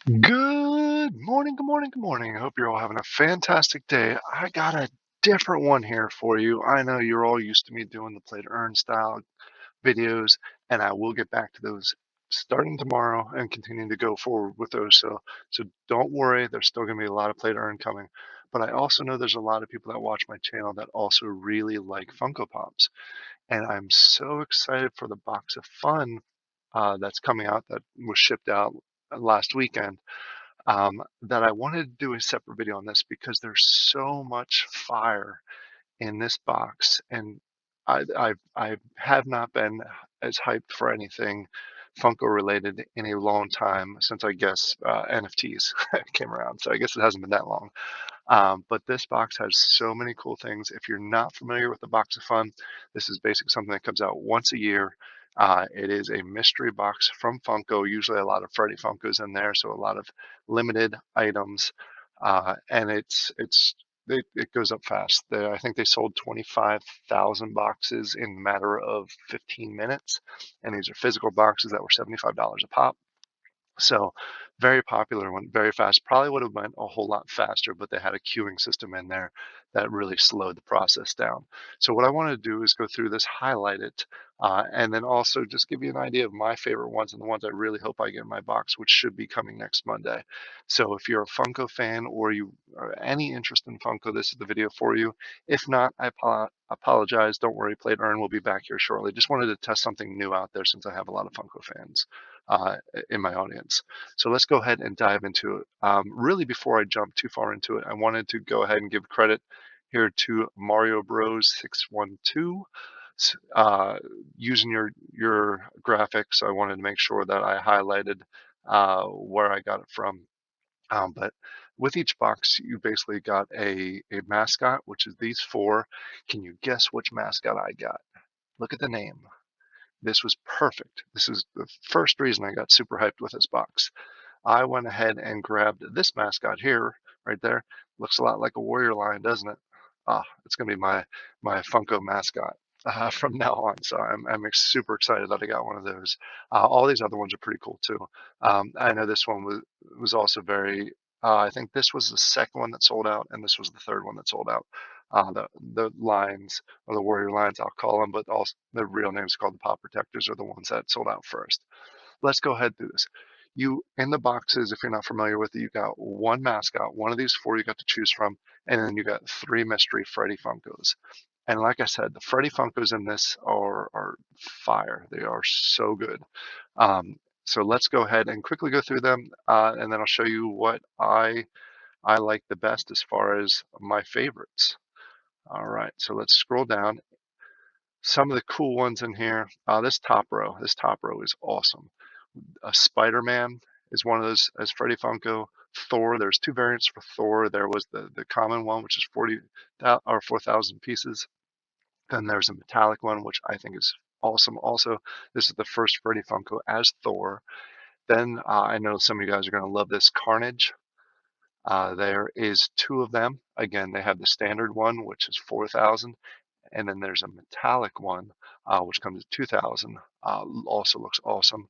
Good morning, good morning, good morning. I hope you're all having a fantastic day. I got a different one here for you. I know you're all used to me doing the play to earn style videos, and I will get back to those starting tomorrow and continuing to go forward with those. So don't worry, there's still going to be a lot of play to earn coming. But I also know there's a lot of people that watch my channel that also really like Funko Pops, and I'm so excited for the box of fun that's coming out that was shipped out last weekend, that I wanted to do a separate video on this because there's so much fire in this box, and I have not been as hyped for anything Funko related in a long time since I guess NFTs came around. So I guess it hasn't been that long. But this box has so many cool things. If you're not familiar with the Box of Fun, this is basically something that comes out once a year. It is a mystery box from Funko, usually a lot of Freddy Funkos in there, so a lot of limited items. And it goes up fast. I think they sold 25,000 boxes in a matter of 15 minutes, and these are physical boxes that were $75 a pop. So very popular one, very fast. Probably would have went a whole lot faster, but they had a queuing system in there that really slowed the process down. So what I want to do is go through this, highlight it, and then also just give you an idea of my favorite ones and the ones I really hope I get in my box, which should be coming next Monday. So if you're a Funko fan or you are any interest in Funko, this is the video for you. If not, I apologize. Don't worry, Play to Earn will be back here shortly. Just wanted to test something new out there since I have a lot of Funko fans uh, in my audience. So let's go ahead and dive into it. Really, before I jump too far into it, I wanted to go ahead and give credit here to Mario Bros 612. Uh, Using your graphics, I wanted to make sure that I highlighted where I got it from. But with each box, you basically got a mascot, which is these four. Can you guess which mascot I got? Look at the name. This was perfect. This is the first reason I got super hyped with this box. I went ahead and grabbed this mascot here, right there. Looks a lot like a warrior lion, doesn't it? It's gonna be my Funko mascot from now on. So I'm super excited that I got one of those. All these other ones are pretty cool too. I know this one was also very. I think this was the second one that sold out, and this was the third one that sold out. The lions, or the warrior lions, I'll call them, but also the real names called the pop protectors, are the ones that sold out first. Let's go ahead through this. You in the boxes, if you're not familiar with it, you got one mascot, one of these four you got to choose from, and then you got three mystery Freddy Funkos. And like I said, the Freddy Funkos in this are fire. They are so good. Um, so let's go ahead and quickly go through them, and then I'll show you what I like the best as far as my favorites. All right, so let's scroll down. Some of the cool ones in here. This top row is awesome. Spider-Man is one of those as Freddy Funko. Thor, there's two variants for Thor. There was the common one, which is 4,000 pieces. Then there's a metallic one, which I think is awesome. Also, this is the first Freddy Funko as Thor. Then I know some of you guys are going to love this Carnage. There is two of them. Again, they have the standard one, which is 4,000, and then there's a metallic one, which comes at 2,000. Also looks awesome.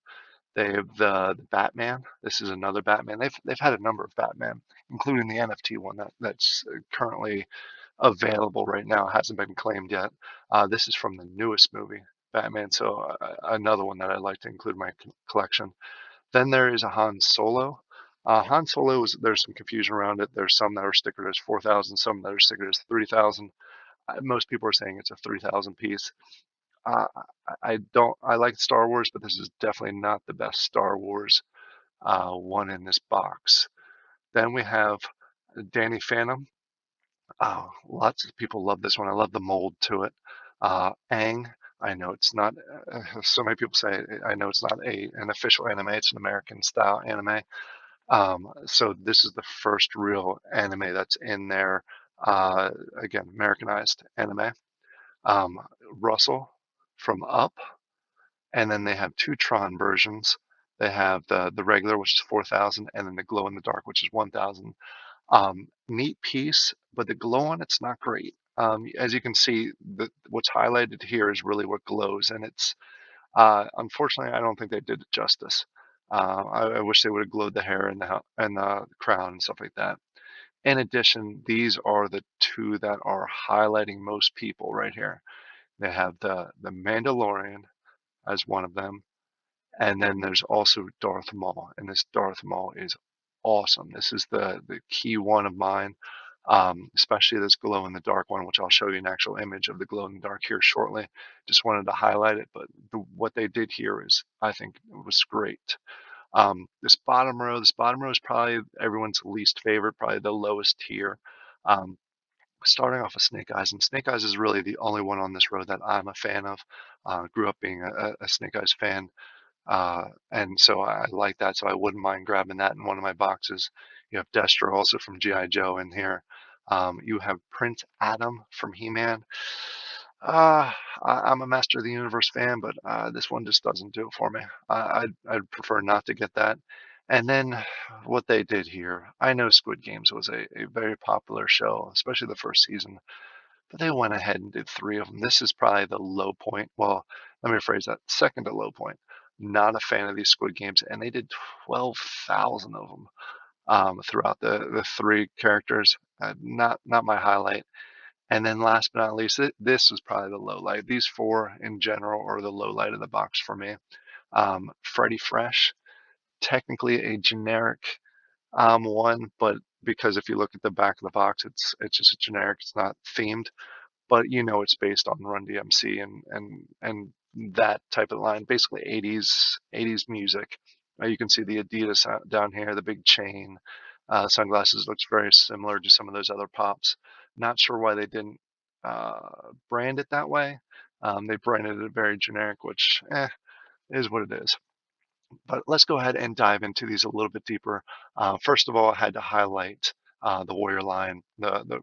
They have the Batman. This is another Batman. They've had a number of Batman, including the NFT one that's currently available right now. Hasn't been claimed yet. This is from the newest movie, Batman. So another one that I like to include in my collection. Then there is a Han Solo. Han Solo there's some confusion around it. There's some that are stickered as 4,000, some that are stickered as 3,000. Most people are saying it's a 3,000 piece. Uh, I don't. I like Star Wars, but this is definitely not the best Star Wars one in this box. Then we have Danny Phantom. Lots of people love this one. I love the mold to it. Aang. I know it's not. So many people say I know it's not an official anime. It's an American style anime. So this is the first real anime that's in there. Again, Americanized anime. Um, Russell from Up, and then they have two Tron versions. They have the regular, which is 4,000, and then the glow in the dark, which is 1,000. Neat piece, but the glow on it's not great. As you can see, what's highlighted here is really what glows, and it's unfortunately I don't think they did it justice. I wish they would have glowed the hair and and the crown and stuff like that. In addition, these are the two that are highlighting most people right here. They have the Mandalorian as one of them, and then there's also Darth Maul, and this Darth Maul is awesome. This is the key one of mine, especially this glow in the dark one, which I'll show you an actual image of the glow in the dark here shortly. Just wanted to highlight it, but what they did here is, I think, it was great. This bottom row is probably everyone's least favorite, probably the lowest tier. Um, Starting off with Snake Eyes, and Snake Eyes is really the only one on this row that I'm a fan of. Grew up being a Snake Eyes fan, and so I like that. So I wouldn't mind grabbing that in one of my boxes. You have Destro also from GI Joe in here. You have Prince Adam from He-Man. Uh, I'm a Master of the Universe fan, but this one just doesn't do it for me. I'd prefer not to get that. And then what they did here, I know Squid Games was a very popular show, especially the first season, but they went ahead and did three of them. This is probably the low point. Well, let me rephrase that. Second to low point. Not a fan of these Squid Games, and they did 12,000 of them throughout the three characters. Not my highlight. And then last but not least, this was probably the low light. These four in general are the low light of the box for me. Freddy Fresh, technically a generic one, but because if you look at the back of the box, it's just a generic. It's not themed, but you know it's based on Run DMC and that type of line, basically 80s music. You can see the Adidas down here, the big chain, sunglasses looks very similar to some of those other pops. Not sure why they didn't brand it that way. They branded it very generic, which is what it is. But let's go ahead and dive into these a little bit deeper. First of all, I had to highlight the Warrior line, the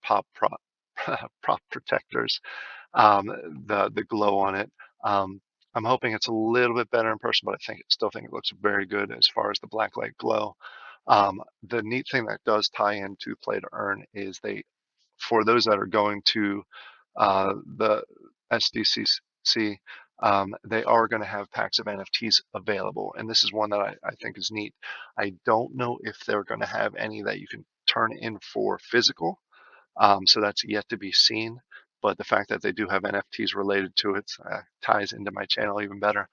pop prop prop protectors, um, the glow on it. Um, I'm hoping it's a little bit better in person, but still think it looks very good as far as the black light glow. The neat thing that does tie into Play to Earn is for those that are going to the SDCC, they are going to have packs of NFTs available, and this is one that I think is neat. I don't know if they're going to have any that you can turn in for physical, so that's yet to be seen. But the fact that they do have NFTs related to it ties into my channel even better.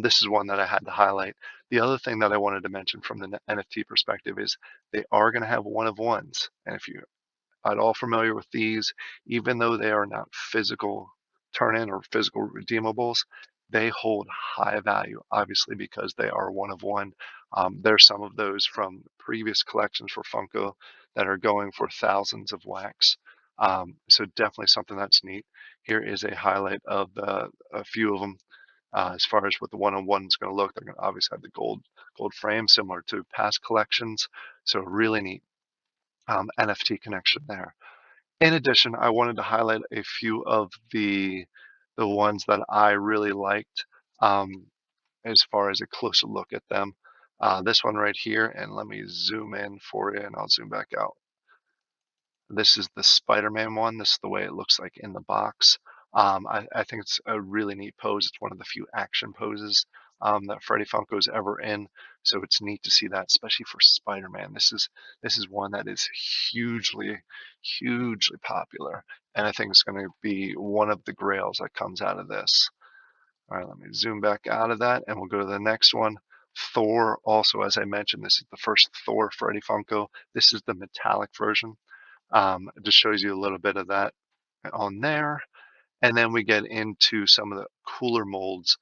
This is one that I had to highlight. The other thing that I wanted to mention from the NFT perspective is they are going to have one of ones. And if you at all familiar with these, even though they are not physical turn-in or physical redeemables, they hold high value, obviously because they are one of one. There's some of those from previous collections for Funko that are going for thousands of wax. So definitely something that's neat. Here is a highlight of a few of them. As far as what the one-on-one is going to look, they're going to obviously have the gold frame, similar to past collections. So really neat NFT connection there. In addition, I wanted to highlight a few of the ones that I really liked as far as a closer look at them. This one right here, and let me zoom in for you, and I'll zoom back out. This is the Spider-Man one. This is the way it looks like in the box. I think it's a really neat pose. It's one of the few action poses that Freddy Funko's ever in. So it's neat to see that, especially for Spider-Man. This is one that is hugely popular, and I think it's going to be one of the grails that comes out of this. All right, let me zoom back out of that, and we'll go to the next one. Thor, also, as I mentioned, this is the first Thor Freddy Funko. This is the metallic version. It just shows you a little bit of that on there. And then we get into some of the cooler molds,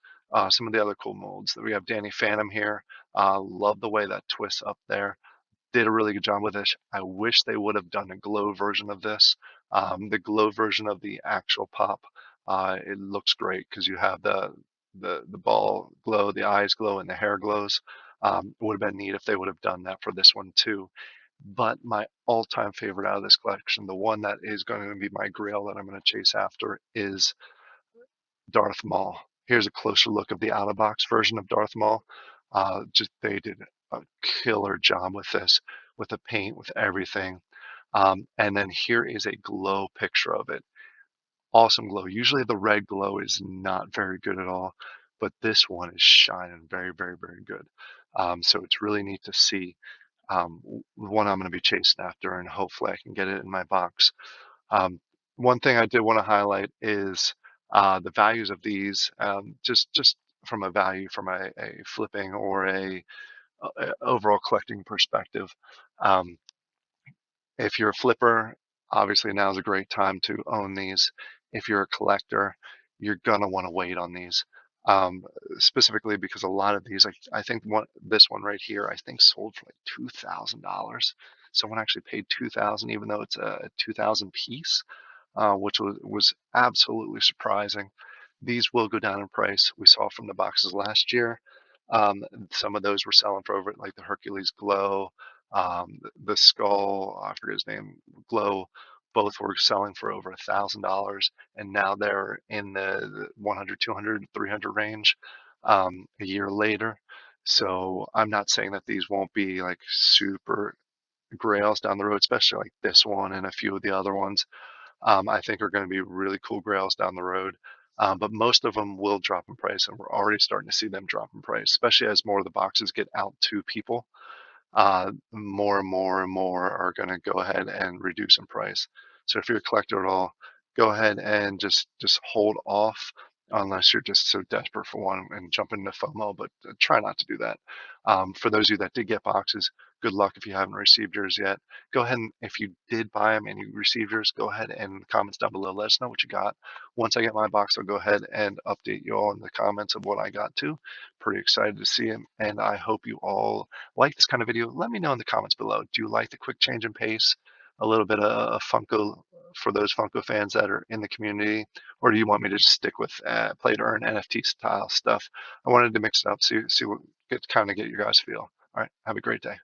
some of the other cool molds. We have Danny Phantom here. Love the way that twists up there. Did a really good job with this. I wish they would have done a glow version of this. The glow version of the actual pop, it looks great because you have the ball glow, the eyes glow, and the hair glows. It would have been neat if they would have done that for this one too. But my all-time favorite out of this collection, the one that is going to be my grail that I'm going to chase after, is Darth Maul. Here's a closer look of the out-of-box version of Darth Maul. Just they did a killer job with this, with the paint, with everything. And then here is a glow picture of it. Awesome glow. Usually the red glow is not very good at all. but this one is shining very, very, very good. So it's really neat to see. One I'm going to be chasing after, and hopefully I can get it in my box. Um, One thing I did want to highlight is the values of these, just from a value, from a flipping or a overall collecting perspective. Um, if you're a flipper, obviously now is a great time to own these. If you're a collector, you're gonna want to wait on these. Um, Specifically because a lot of these, I think this one right here, I think sold for like $2,000. Someone actually paid 2,000, even though it's a 2,000 piece, which was absolutely surprising. These will go down in price. We saw from the boxes last year. Um, some of those were selling for over, like the Hercules Glow, the Skull, I forget his name, Glow. Both were selling for over $1,000, and now they're in the 100, 200, 300 range a year later. So I'm not saying that these won't be like super grails down the road, especially like this one and a few of the other ones. I think are going to be really cool grails down the road. But most of them will drop in price, and we're already starting to see them drop in price, especially as more of the boxes get out to people. More and more and more are going to go ahead and reduce in price. So if you're a collector at all, go ahead and just hold off unless you're just so desperate for one and jump into FOMO, but try not to do that. For those of you that did get boxes, good luck if you haven't received yours yet. Go ahead and if you did buy them and you received yours, go ahead and comments down below. Let us know what you got. Once I get my box, I'll go ahead and update you all in the comments of what I got too. Pretty excited to see them, and I hope you all like this kind of video. Let me know in the comments below. Do you like the quick change in pace? A little bit of Funko for those Funko fans that are in the community, or do you want me to just stick with play to earn NFT style stuff? I wanted to mix it up, see what kind of get your guys feel. All right, have a great day.